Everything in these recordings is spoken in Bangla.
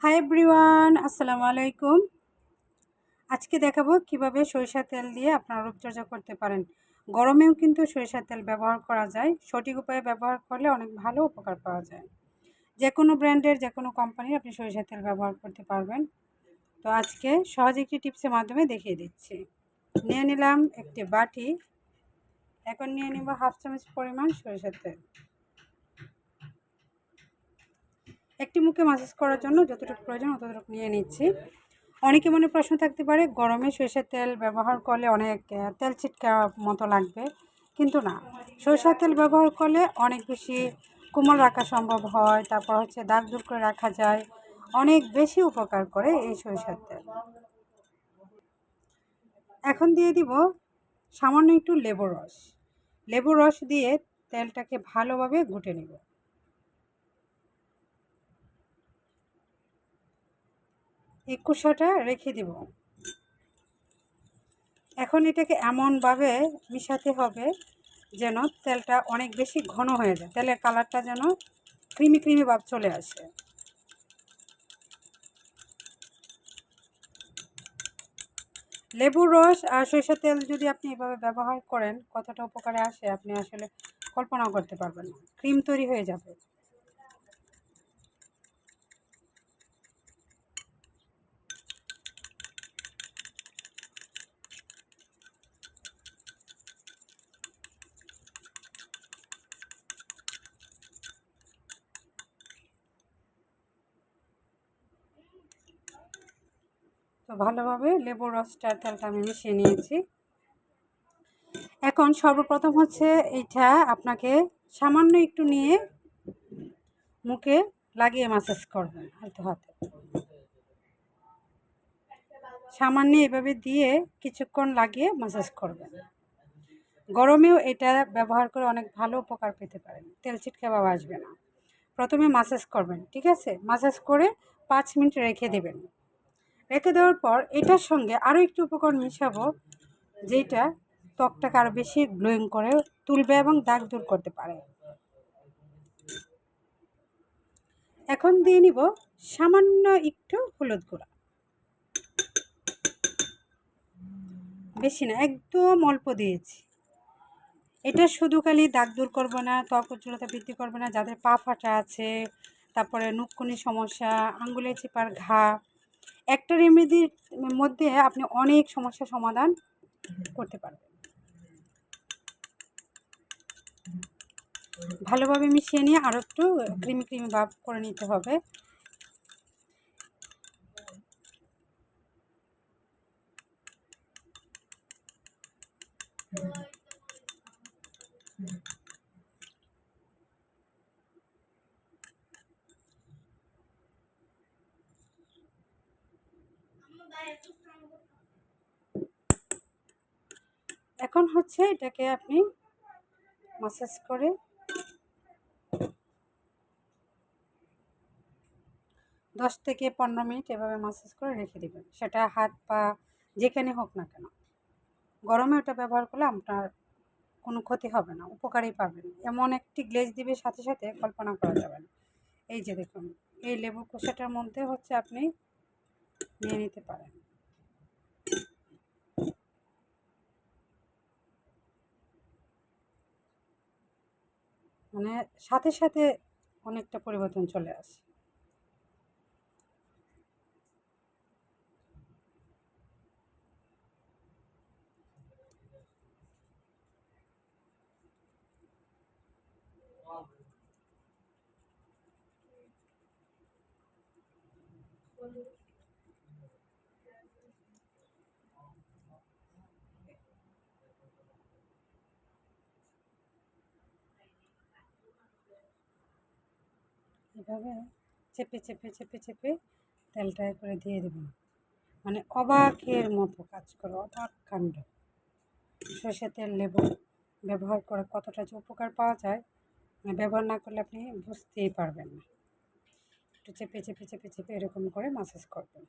হাই এভরিওয়ান, আসসালামু আলাইকুম। আজকে দেখাবো কিভাবে সরিষার তেল দিয়ে আপনারা রূপচর্চা করতে পারেন। গরমেও কিন্তু সরিষার তেল ব্যবহার করা যায়। সঠিক উপায়ে ব্যবহার করলে অনেক ভালো উপকার পাওয়া যায়। যে কোনো ব্র্যান্ডের, যে কোনো কোম্পানির আপনি সরিষার তেল ব্যবহার করতে পারবেন। তো আজকে সহজ একটি টিপসের মাধ্যমে দেখিয়ে দিচ্ছি। নিয়ে নিলাম একটি বাটি। এখন নিয়ে নেব হাফ চামচ পরিমাণ সরিষার তেল। একটি মুখে মাসাজ করার জন্য যতটুকু প্রয়োজন ততটুকু নিয়ে নিচ্ছি। অনেকে মনে প্রশ্ন থাকতে পারে, গরমে সরিষার তেল ব্যবহার করলে অনেক তেল ছিটকা মতো লাগবে, কিন্তু না, সরিষার তেল ব্যবহার করলে অনেক বেশি কোমল রাখা সম্ভব হয়। তারপর দাগ দূর করে রাখা যায়, অনেক বেশি উপকার করে এই সরিষার তেল। এখন দিয়ে দিব সামান্য একটু লেবুর রস। লেবুর রস দিয়ে তেলটাকে ভালোভাবে ঘুটে নেব। এই কুসাটা রেখে দিব। এখন এটাকে এমনভাবে মিশাতে হবে যেন তেলটা অনেক বেশি ঘন হয়ে যায়, তেলের কালারটা যেন ক্রিমি ক্রিমি ভাব চলে আসে। লেবুর রস আর সরিষার তেল যদি আপনি এভাবে ব্যবহার করেন, কতটা উপকারে আসে আপনি আসলে কল্পনাও করতে পারবেন না। ক্রিম তৈরি হয়ে যাবে। তো ভালোভাবে লেবুর রসটার তেলটা আমি মিশিয়ে নিয়েছি। এখন সর্বপ্রথম এইটা আপনাকে সামান্য একটু নিয়ে মুখে লাগিয়ে মাসাজ করবেন হাতে হাতে। সামান্য এভাবে দিয়ে কিছুক্ষণ লাগিয়ে মাসাজ করবেন। গরমেও এটা ব্যবহার করে অনেক ভালো উপকার পেতে পারেন, তেল ছিটকে ভাব আসবে না। প্রথমে মাসাজ করবেন, ঠিক আছে? মাসাজ করে 5 মিনিট রেখে দেবেন। রেখে দেওয়ার পর এটার সঙ্গে আরও একটু উপকরণ মিশাবো, যেটা ত্বকটাকে আরও বেশি গ্লোয়িং করে তুলবে এবং দাগ দূর করতে পারে। এখন দিয়ে নিব সামান্য একটু হলুদ গুঁড়া, বেশি না, একদম অল্প দিয়েছি। এটা শুধু খালি দাগ দূর করবে না, ত্বক উজ্জ্বলতা বৃদ্ধি করবে না, যাদের পা ফাটা আছে, তারপরে নুককুনির সমস্যা, আঙ্গুলের চিপার ঘা, একটা রেমেডির মধ্যে আপনি অনেক সমস্যার সমাধান করতে পারবেন। ভালোভাবে মিশিয়ে নিয়ে আরও একটু ক্রিমি ক্রিমি ভাব করে নিতে হবে। এখন এটাকে আপনি মাসাজ করে 10 থেকে 15 মিনিট এভাবে মাসাজ করে রেখে দেবেন। সেটা হাত পা যেখানে হোক না কেন। গরমে ওটা ব্যবহার করলে আপনার কোনো ক্ষতি হবে না, উপকারই পাবেন। এমন একটি গ্লেজ দিবে সাথে সাথে কল্পনা করা যাবে না। এই যে দেখুন, এই লেবুর খোসাটার মধ্যে আপনি নিয়ে নিতে পারেন। মানে সাথে সাথে অনেকটা পরিবর্তন চলে আসে। এভাবে চেপে চেপে চেপে চেপে তেলটা করে দিয়ে দেবেন। মানে অবাকের মতো কাজ করে, অবাক কাণ্ড। সরষের তেল লেবু ব্যবহার করে কতটা যে উপকার পাওয়া যায়, ব্যবহার না করলে আপনি বুঝতেই পারবেন না। একটু চেপে চেপে চেপে চেপে এরকম করে মাসাজ করবেন।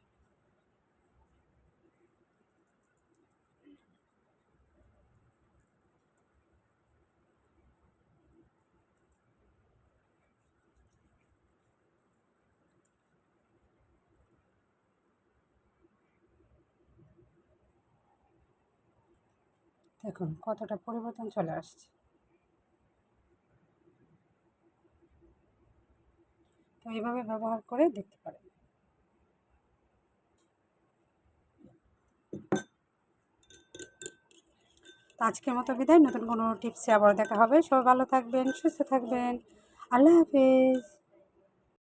দেখুন কতটা পরিবর্তন চলে আসছে। তো এইভাবে ব্যবহার করে দেখতে পারেন। তো আজকের মতো বিদায়। নতুন কোনো টিপসে আবার দেখা হবে। সবাই ভালো থাকবেন, সুস্থ থাকবেন। আল্লাহ হাফেজ।